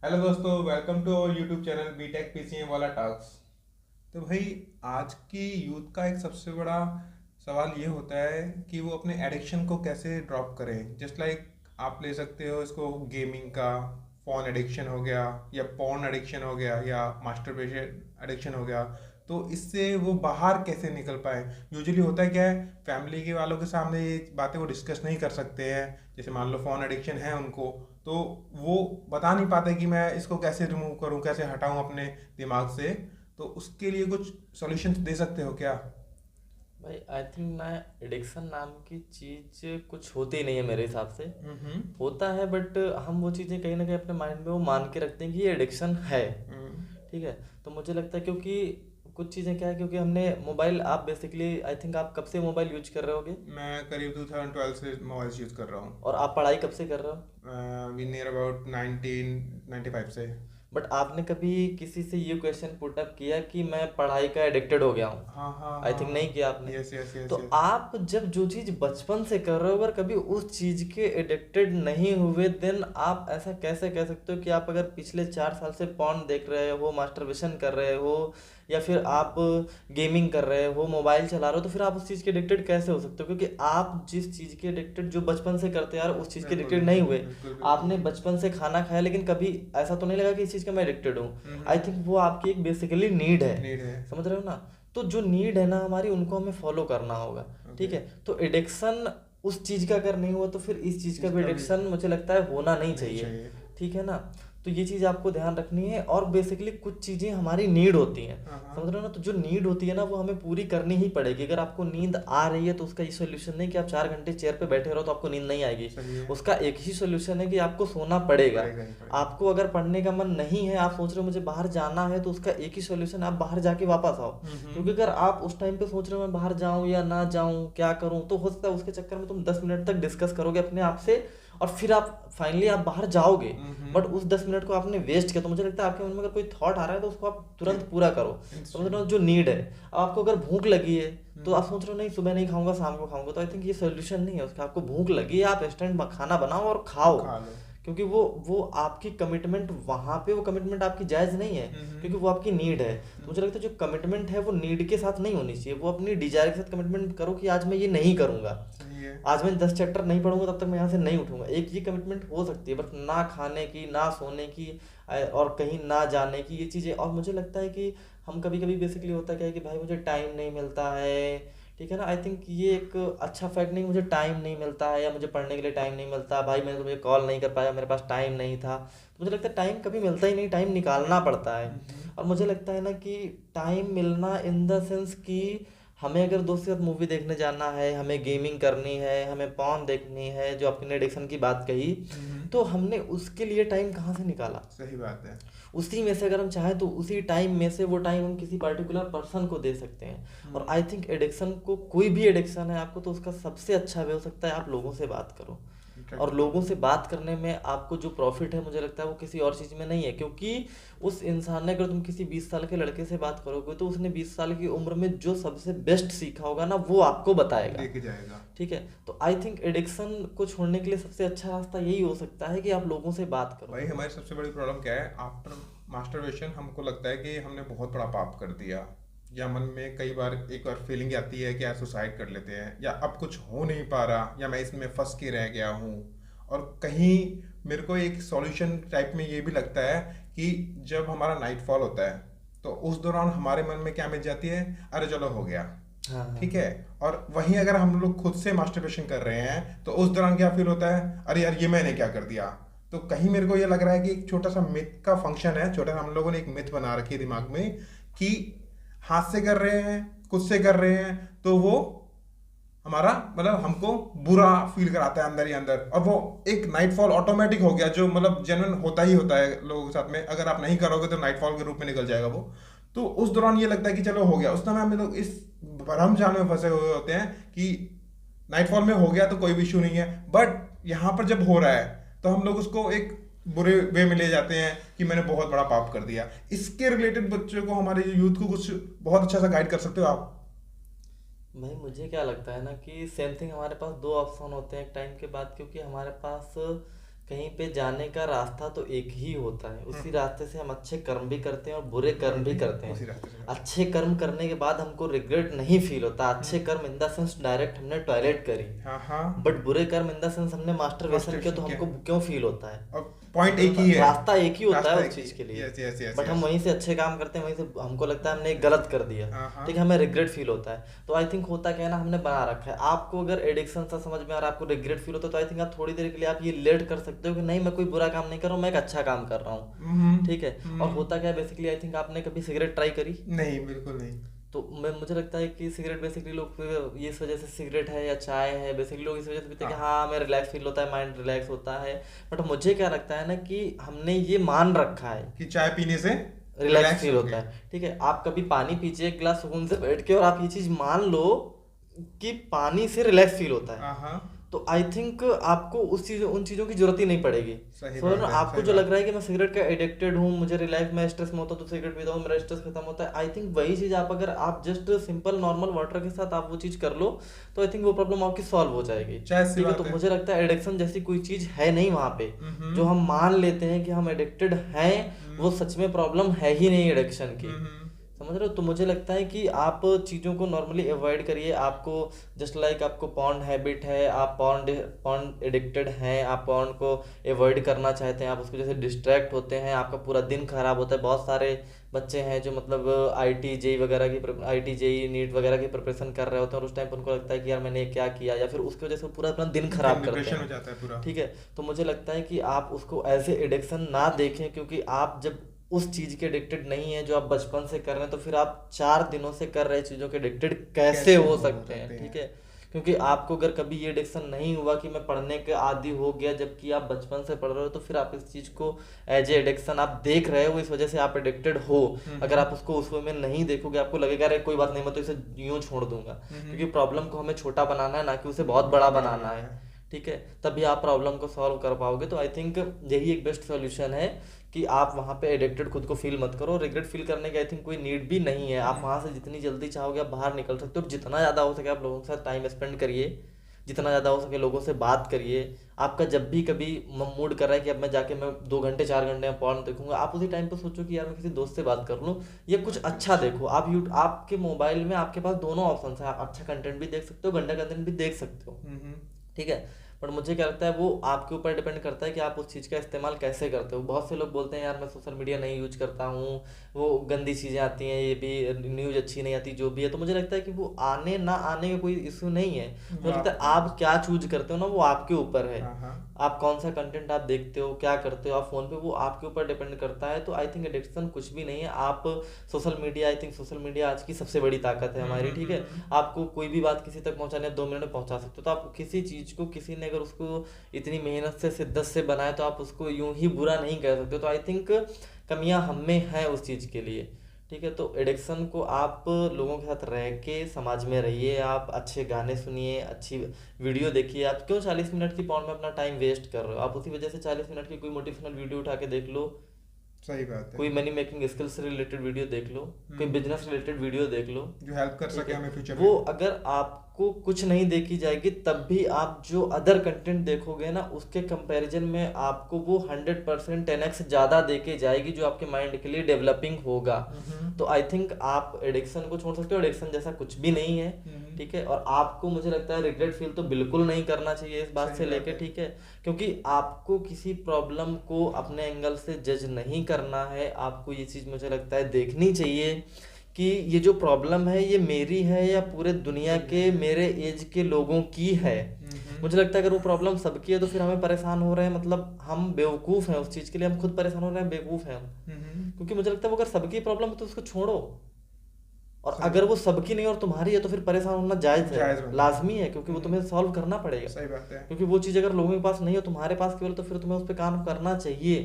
Hello दोस्तों, welcome to our YouTube channel BTech PCM वाला talks. तो भाई, आज की यूथ का एक सबसे बड़ा सवाल ये होता है कि वो अपने एडिक्शन को कैसे ड्रॉप करें। जस्ट लाइक आप ले सकते हो इसको गेमिंग का, फ़ोन एडिक्शन हो गया, या पॉर्न एडिक्शन हो गया, या मास्टरबेशन एडिक्शन हो गया। तो इससे वो बाहर कैसे निकल पाए। यूजुअली होता है क्या है, फैमिली के वालों के सामने ये बातें वो डिस्कस नहीं कर सकते हैं। जैसे मान लो फ़ोन एडिक्शन है उनको, तो वो बता नहीं पाते कि मैं इसको कैसे रिमूव करूं, कैसे हटाऊं अपने दिमाग से। तो उसके लिए कुछ सॉल्यूशंस दे सकते हो क्या? भाई आई थिंक ना, एडिक्शन नाम की चीज कुछ होती नहीं है मेरे हिसाब से। हम्म। होता है बट हम वो चीज़ें कहीं ना कहीं अपने माइंड में वो मान के रखते हैं कि ये एडिक्शन है। हम्म। ठीक है। तो मुझे लगता है क्योंकि कुछ चीज़ें क्या है, क्योंकि हमने मोबाइल, आप बेसिकली आई थिंक आप कब से मोबाइल यूज कर रहे होगे मैं करीब 2012 से मोबाइल यूज़ कर रहा हूँ। और आप पढ़ाई कब से कर रहे हो? वी नियर अबाउट 1995 से। बट आपने कभी किसी से ये क्वेश्चन पुट अप किया कि मैं पढ़ाई का एडिक्टेड हो गया हूँ? हाँ हाँ आई हाँ थिंक नहीं हाँ। किया आपने। यस यस तो यस यस। आप जब जो चीज़ बचपन से कर रहे हो, अगर कभी उस चीज़ के एडिक्टेड नहीं हुए, देन आप ऐसा कैसे कह सकते हो कि आप अगर पिछले 4 साल से पॉर्न देख रहे हो, मास्टरबेशन कर रहे हो, या फिर आप गेमिंग कर रहे हो, मोबाइल चला रहे हो, तो फिर आप उस चीज़ के एडिक्टेड कैसे हो सकते हो? क्योंकि आप जिस चीज़ के एडिक्टेड जो बचपन से करते यार, उस चीज़ के बिल्कुल एडिक्टेड नहीं हुए। बिल्कुल बिल्कुल। आपने बचपन से खाना खाया लेकिन कभी ऐसा तो नहीं लगा कि इस चीज़ का मैं एडिक्टेड हूँ। आई हम्म। थिंक वो आपकी एक बेसिकली नीड है। नीड है। समझ रहे हो ना? तो जो नीड है ना हमारी, उनको हमें फॉलो करना होगा। ओके। ठीक है। तो एडिक्शन उस चीज़ का अगर नहीं हुआ तो फिर इस चीज़ का भी इसका भी एडिक्शन मुझे लगता है होना नहीं नहीं चाहिए। चाहिए। ठीक है ना? तो ये चीज़ आपको ध्यान रखनी है। और बेसिकली कुछ चीज़ें हमारी नीड होती हैं। हाँ हाँ। समझ रहे हो ना? तो जो नीड होती है ना, वो हमें पूरी करनी ही पड़ेगी। अगर आपको नींद आ रही है तो उसका ये सोल्यूशन नहीं कि आप 4 घंटे चेयर पे बैठे रहो तो आपको नींद नहीं आएगी। सही है। उसका एक ही सोल्यूशन है कि आपको सोना पड़ेगा। पड़ेगा ही पड़ेगा। आपको अगर पढ़ने का मन नहीं है, आप सोच रहे हो मुझे बाहर जाना है, तो उसका एक ही सोल्यूशन, आप बाहर जाके वापस आओ। क्योंकि अगर आप उस टाइम पे सोच रहे हो मैं बाहर जाऊं या ना जाऊं, क्या करूं, तो हो सकता है उसके चक्कर में तुम 10 मिनट तक डिस्कस करोगे अपने आप से, और फिर आप फाइनली आप बाहर जाओगे। बट उस 10 मिनट को आपने वेस्ट किया। तो मुझे लगता है आपके मन में अगर कोई थॉट आ रहा है तो उसको आप तुरंत पूरा करो। समझ रहे हो? इंस्टेंट। जो नीड है। अब आपको अगर भूख लगी है तो आप सोच रहे हो नहीं सुबह नहीं खाऊंगा, शाम को खाऊंगा, तो आई थिंक ये सोल्यूशन नहीं है उसका। आपको भूख लगी है, आप इंस्टेंट खाना बनाओ और खाओ। खा लो। क्योंकि वो आपकी कमिटमेंट वहां पे, वो कमिटमेंट आपकी जायज़ नहीं है। क्योंकि वो आपकी नीड है। तो मुझे लगता है जो कमिटमेंट है वो नीड के साथ नहीं होनी चाहिए, वो अपनी डिजायर के साथ कमिटमेंट करो कि आज मैं ये नहीं करूंगा। सही है। आज मैं 10 चैप्टर नहीं पढ़ूंगा तब तक मैं यहाँ से नहीं उठूंगा। एक ये कमिटमेंट हो सकती है, बट ना खाने की, ना सोने की, और कहीं ना जाने की, ये चीज़ें। और मुझे लगता है कि हम कभी कभी बेसिकली होता क्या है कि भाई मुझे टाइम नहीं मिलता है। ठीक है ना? आई थिंक ये एक अच्छा फैक्ट नहीं, मुझे टाइम नहीं मिलता है या मुझे पढ़ने के लिए टाइम नहीं मिलता, भाई मैंने तुम्हें कॉल नहीं कर पाया, मेरे पास टाइम नहीं था। तो मुझे लगता है टाइम कभी मिलता ही नहीं, टाइम निकालना पड़ता है। और मुझे लगता है ना कि टाइम मिलना इन द सेंस कि हमें अगर दोस्त के साथ मूवी देखने जाना है, हमें गेमिंग करनी है, हमें पॉन देखनी है, जो आपने एडिक्शन की बात कही, तो हमने उसके लिए टाइम कहाँ से निकाला? सही बात है। उसी में से अगर हम चाहें तो उसी टाइम में से वो टाइम हम किसी पर्टिकुलर पर्सन को दे सकते हैं। और आई थिंक एडिक्शन को, कोई भी एडिक्शन है आपको, तो उसका सबसे अच्छा वे हो सकता है आप लोगों से बात करो। और इंटरेक्ट लोगों करो। से बात करने में आपको जो प्रॉफिट है, मुझे लगता है वो किसी और चीज़ में नहीं है। क्योंकि उस इंसान ने, अगर तुम किसी 20 साल के लड़के से बात करोगे तो उसने 20 साल की उम्र में जो सबसे बेस्ट सीखा होगा ना, वो आपको बताएगा। लेके जाएगा। ठीक है। तो आई थिंक एडिक्शन को छोड़ने के लिए सबसे अच्छा रास्ता यही हो सकता है कि आप लोगों से बात करो। भाई, हमारी सबसे बड़ी प्रॉब्लम क्या है? आफ्टर मास्टरबेशन हमको लगता है कि हमने बहुत बड़ा पाप कर दिया, या मन में कई बार एक बार फीलिंग आती है कि यार सुसाइड कर लेते हैं, या अब कुछ हो नहीं पा रहा, या मैं इसमें फंस के रह गया हूँ। और कहीं मेरे को एक सॉल्यूशन टाइप में ये भी लगता है कि जब हमारा नाइट फॉल होता है, तो उस दौरान हमारे मन में क्या मिल जाती है, अरे चलो हो गया। हाँ हाँ। ठीक है। और वहीं अगर हम लोग खुद से मास्टरबेशन कर रहे हैं तो उस दौरान क्या फील होता है, अरे यार ये मैंने क्या कर दिया। तो कहीं मेरे को ये लग रहा है कि एक छोटा सा मिथ का फंक्शन है, छोटा सा हम लोगों ने एक मिथ बना रखी है दिमाग में कि हाथ से कर रहे हैं, खुद से कर रहे हैं, तो वो हमारा मतलब हमको बुरा फील कराता है अंदर ही अंदर। और वो एक नाइटफॉल ऑटोमेटिक हो गया, जो मतलब जेन्युइन होता ही होता है लोगों के साथ में। अगर आप नहीं करोगे तो नाइटफॉल के रूप में निकल जाएगा वो। तो उस दौरान ये लगता है कि चलो हो गया। उस समय हम लोग इस भ्रम जाल में फंसे हुए होते हैं कि नाइटफॉल में हो गया तो कोई भी इशू नहीं है। बट यहाँ पर जब हो रहा है तो हम लोग उसको एक बुरे वे में ले जाते हैं कि मैंने बहुत बड़ा पाप कर दिया। इसके रिलेटेड बच्चों को, हमारे यूथ को कुछ बहुत अच्छा सा गाइड कर सकते हो आप? भाई मुझे क्या लगता है ना कि सेम थिंग, हमारे पास दो ऑप्शन होते हैं एक टाइम के बाद। क्योंकि हमारे पास कहीं पे जाने का रास्ता तो एक ही होता है, उसी रास्ते से हम अच्छे कर्म भी करते हैं और बुरे कर्म भी करते उसी हैं। रास्ते से जाते अच्छे कर्म करने के बाद हमको रिग्रेट नहीं फील होता, अच्छे कर्म इन द सेंस डायरेक्ट हमने टॉयलेट करी, हैं। हाँ हाँ, बट बुरे कर्म इन द सेंस हमने मास्टरबेशन किया, तो मास्टरबेशन किया। हमको क्यों फील होता है? और पॉइंट एक ही है, रास्ता एक ही होता रास्ता है एक उस ही। चीज के लिए, यस यस यस बट हम यस। वहीं से अच्छे काम करते हैं, वहीं से हमको लगता है हमने एक गलत कर दिया, हाँ हाँ। ठीक है, हमें रिग्रेट फील होता है। तो आई थिंक होता क्या है ना, हमने बना रखा है। आपको अगर एडिक्शन सा समझ में आ रहा है, आपको रिग्रेट फील होता है, तो आई थिंक आप थोड़ी देर के लिए आप ये लेट कर सकते हो कि नहीं मैं कोई बुरा काम नहीं कर रहा हूँ, मैं एक अच्छा काम कर रहा हूँ, ठीक है। और होता क्या है बेसिकली, आई थिंक आपने कभी सिगरेट ट्राई करी? नहीं, बिल्कुल नहीं। तो मैं मुझे लगता है कि सिगरेट बेसिकली लोग ये इस वजह से सिगरेट है या चाय है, बेसिकली लोग इस वजह से पीते हैं कि हाँ। हाँ मैं रिलैक्स फील होता है, माइंड रिलैक्स होता है। बट मुझे क्या लगता है ना कि हमने ये मान रखा है कि चाय पीने से रिलैक्स रिलैक्स फील होगे। होता है, ठीक है। आप कभी पानी पीजिए एक गिलास सुकून से बैठ के, और आप ये चीज मान लो कि पानी से रिलैक्स फील होता है, हाँ हाँ, तो आई थिंक आपको उन चीज़ों की जरूरत ही नहीं पड़ेगी। सही सो बात ना है, आपको सही जो बात। लग रहा है कि मैं सिगरेट का एडिक्टेड हूँ, मुझे रिलैक्स, मैं स्ट्रेस में होता हूँ तो सिगरेट पीता हूँ, मेरा स्ट्रेस खत्म होता है, आई थिंक वही चीज़ आप अगर आप जस्ट सिंपल नॉर्मल वाटर के साथ आप वो चीज़ कर लो, तो आई थिंक वो प्रॉब्लम आपकी सॉल्व हो जाएगी, चाय सी ठीक है। बात तो है। मुझे लगता है एडिक्शन जैसी कोई चीज़ है नहीं वहाँ पे, जो हम मान लेते हैं कि हम एडिक्टेड हैं, वो सच में प्रॉब्लम है ही नहीं एडिक्शन की, समझ रहे हो। तो मुझे लगता है कि आप चीज़ों को नॉर्मली अवॉइड करिए। आपको जस्ट लाइक आपको पॉर्न हैबिट है, आप पॉर्न एडिक्टेड हैं, आप पॉर्न को अवॉइड करना चाहते हैं, आप उसको जैसे डिस्ट्रैक्ट होते हैं, आपका पूरा दिन खराब होता है। बहुत सारे बच्चे हैं जो मतलब आई टी जेई नीट वगैरह की प्रिपरेशन कर रहे होते हैं, और उस टाइम पर उनको लगता है कि यार मैंने क्या किया, या फिर उसकी वजह से पूरा अपना दिन खराब करते डिप्रेशन हो हैं, जाता है पूरा। ठीक है। तो मुझे लगता है कि आप उसको एज ए एडिक्शन ना देखें, क्योंकि आप जब उस चीज के एडिक्टेड नहीं है जो आप बचपन से कर रहे हैं, तो फिर आप 4 दिनों से कर रहे चीजों के एडिक्टेड कैसे हो सकते हैं, ठीक है। क्योंकि आपको अगर कभी ये एडिक्शन नहीं हुआ कि मैं पढ़ने के आदी हो गया, जबकि आप बचपन से पढ़ रहे हो, तो फिर आप इस चीज को एज ए एडिक्शन आप देख रहे हो, इस वजह से आप एडिक्टेड हो। अगर आप उसको उस वे में नहीं देखोगे, आपको लगेगा अरे कोई बात नहीं, मैं तो इसे यूं छोड़ दूंगा, क्योंकि प्रॉब्लम को हमें छोटा बनाना है, ना कि उसे बहुत बड़ा बनाना है, ठीक है। तभी आप प्रॉब्लम को सॉल्व कर पाओगे। तो आई थिंक यही एक बेस्ट सॉल्यूशन है कि आप वहाँ पे एडिक्टेड खुद को फील मत करो। रिग्रेट फील करने की आई थिंक कोई नीड भी नहीं है। आप वहाँ से जितनी जल्दी चाहोगे आप बाहर निकल सकते हो। जितना ज़्यादा हो सके आप लोगों के साथ टाइम स्पेंड करिए, जितना ज़्यादा हो सके लोगों से बात करिए। आपका जब भी कभी मूड कर रहा है कि अब मैं जाके मैं 2 घंटे 4 घंटे में पॉर्न देखूंगा, आप उसी टाइम पे सोचो कि यार मैं किसी दोस्त से बात कर लूँ, या कुछ अच्छा देखो। आपके मोबाइल में आपके पास दोनों ऑप्शन है, आप अच्छा कंटेंट भी देख सकते हो, गंदा कंटेंट भी देख सकते हो, ठीक है। बट मुझे क्या लगता है वो आपके ऊपर डिपेंड करता है कि आप उस चीज़ का इस्तेमाल कैसे करते हो। बहुत से लोग बोलते हैं यार मैं सोशल मीडिया नहीं यूज करता हूँ, वो गंदी चीज़ें आती हैं, ये भी न्यूज़ अच्छी नहीं आती, जो भी है। तो मुझे लगता है कि वो आने ना आने का कोई इशू नहीं है। मुझे लगता है आप क्या चूज करते हो ना, वो आपके ऊपर है। आप कौन सा कंटेंट आप देखते हो, क्या करते हो आप फ़ोन पे, वो आपके ऊपर डिपेंड करता है। तो आई थिंक एडिक्शन कुछ भी नहीं है। आप आई थिंक सोशल मीडिया आज की सबसे बड़ी ताकत है हमारी, ठीक है। आपको कोई भी बात किसी तक पहुंचाने 2 मिनट में पहुंचा सकते हो। तो आप किसी चीज़ को किसी ने अगर उसको इतनी मेहनत से शिद्दत से बनाए, तो आप उसको यूं ही बुरा नहीं कह सकते। तो आई थिंक कमियां हम में हैं उस चीज़ के लिए, ठीक है। तो एडिक्शन को आप लोगों के साथ रह के समाज में रहिए, आप अच्छे गाने सुनिए, अच्छी वीडियो देखिए। आप क्यों 40 मिनट की पॉर्न में अपना टाइम वेस्ट कर रहे हो? आप उसी वजह से 40 मिनट की कोई मोटिवेशनल वीडियो उठा के देख लो, सही बात है। कोई मनी मेकिंग स्किल से रिलेटेड वीडियो देख लो, कोई बिजनेस रिलेटेड वीडियो देख लो जो हेल्प कर सके हमें फ्यूचर में। वो अगर आपको कुछ नहीं देखी जाएगी, तब भी आप जो अदर कंटेंट देखोगे ना, उसके कंपैरिजन में आपको वो 100% 10x ज़्यादा देके जाएगी, जो आपके माइंड के लिए डेवलपिंग होगा। तो आई थिंक आप एडिक्शन को छोड़ सकते हो। एडिक्शन जैसा कुछ भी नहीं है, ठीक है। और आपको मुझे लगता है रिग्रेट फील तो बिल्कुल नहीं करना चाहिए इस बात से लेके, ठीक है। क्योंकि आपको किसी प्रॉब्लम को अपने एंगल से जज नहीं करना है। आपको ये चीज़ मुझे लगता है देखनी चाहिए कि ये जो प्रॉब्लम है ये मेरी है या पूरे दुनिया के मेरे एज के लोगों की है। मुझे लगता है अगर वो प्रॉब्लम सबकी है तो फिर हमें परेशान हो रहे हैं, मतलब हम बेवकूफ़ हैं उस चीज़ के लिए, हम खुद परेशान हो रहे हैं, बेवकूफ़ हैं हम। क्योंकि मुझे लगता है वो अगर सबकी प्रॉब्लम है तो उसको छोड़ो, और अगर वो सबकी नहीं और तुम्हारी है तो फिर परेशान होना जायज़ है, लाजमी है, क्योंकि वो तुम्हें सॉल्व करना पड़ेगा। सही बात है। क्योंकि वो चीज़ अगर लोगों के पास नहीं हो, तुम्हारे पास केवल, तो फिर तुम्हें उस पर काम करना चाहिए।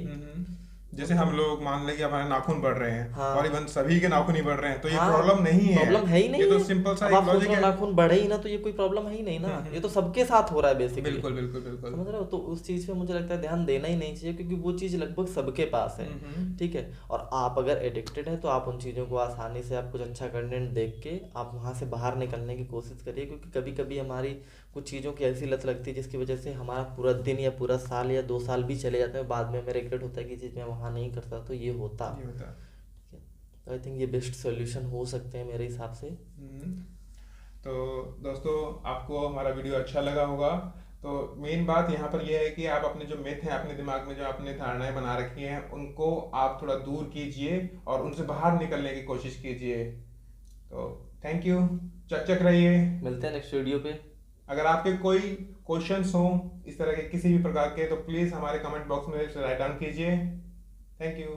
जैसे हम लोग मान लें कि हमारे नाखून बढ़ रहे हैं हाँ और इवन सभी के नाखून ही बढ़ रहे हैं, तो ये हाँ, प्रॉब्लम नहीं है। प्रॉब्लम है ही ये नहीं तो है। सिंपल सा अब एक आप सोच लॉजिक रहे हो है। नाखून बढ़े ही ना, तो ये कोई प्रॉब्लम है ही नहीं ना, ये तो सबके साथ हो रहा है बेसिकली। बिल्कुल बिल्कुल बिल्कुल। समझ रहे हो, तो उस चीज़ पे मुझे लगता है ध्यान देना ही नहीं चाहिए, क्योंकि वो चीज़ लगभग सबके पास है। ठीक है, और आप अगर एडिक्टेड हैं तो आप उन चीज़ों को आसानी से, आप कुछ अच्छा कंटेंट देख के आप वहाँ से बाहर निकलने की कोशिश करिए, क्योंकि कभी कभी हमारी कुछ चीज़ों की ऐसी लत लगती है जिसकी वजह से हमारा पूरा दिन या पूरा साल या 2 साल भी चले जाते हैं, बाद में हमें रिग्रेट होता है कि चीज़ मैं वहाँ नहीं करता तो ये होता। ये होता है। ठीक है, तो आई थिंक ये बेस्ट सोल्यूशन हो सकते हैं मेरे हिसाब से। हम्म। तो दोस्तों, आपको हमारा वीडियो अच्छा लगा होगा। तो मेन बात यहाँ पर यह है कि आप अपने जो मिथ हैं, अपने दिमाग में जो आपने धारणाएं बना रखी हैं, उनको आप थोड़ा दूर कीजिए और उनसे बाहर निकलने की कोशिश कीजिए। तो थैंक यू, चक रहिए। मिलते हैं नेक्स्ट वीडियो पे। अगर आपके कोई क्वेश्चंस हों इस तरह के किसी भी प्रकार के, तो प्लीज़ हमारे कमेंट बॉक्स में राइट डाउन कीजिए। Thank you.